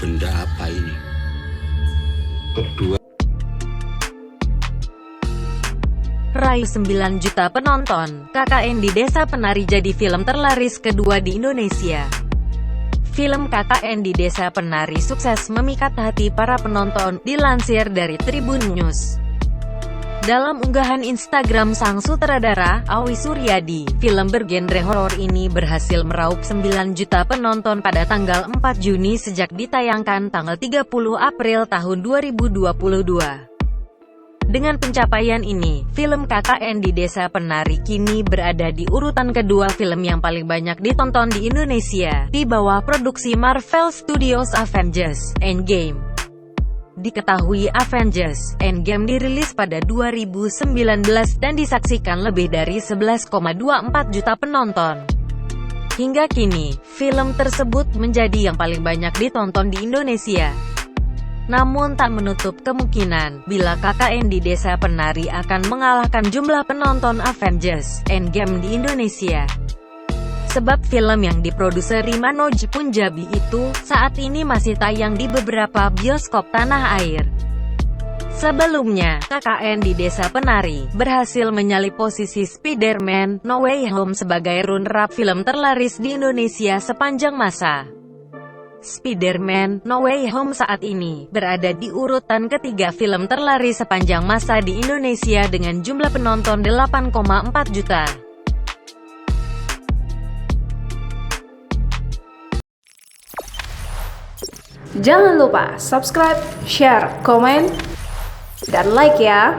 benda apa ini? Kedua, Raih 9 juta penonton, KKN di Desa Penari jadi film terlaris kedua di Indonesia. Film KKN di Desa Penari sukses memikat hati para penonton, dilansir dari Tribun News. Dalam unggahan Instagram sang sutradara, Awi Suryadi, film bergenre horor ini berhasil meraup 9 juta penonton pada tanggal 4 Juni sejak ditayangkan tanggal 30 April tahun 2022. Dengan pencapaian ini, film KKN di Desa Penari kini berada di urutan kedua film yang paling banyak ditonton di Indonesia, di bawah produksi Marvel Studios Avengers Endgame. Diketahui Avengers Endgame dirilis pada 2019 dan disaksikan lebih dari 11,24 juta penonton. Hingga kini, film tersebut menjadi yang paling banyak ditonton di Indonesia. Namun tak menutup kemungkinan, bila KKN di Desa Penari akan mengalahkan jumlah penonton Avengers Endgame di Indonesia. Sebab film yang diproduseri Manoj Punjabi itu, saat ini masih tayang di beberapa bioskop tanah air. Sebelumnya, KKN di Desa Penari berhasil menyalip posisi Spider-Man No Way Home sebagai runner-up film terlaris di Indonesia sepanjang masa. Spider-Man No Way Home saat ini berada di urutan ketiga film terlaris sepanjang masa di Indonesia dengan jumlah penonton 8,4 juta. Jangan lupa subscribe, share, komen, dan like ya.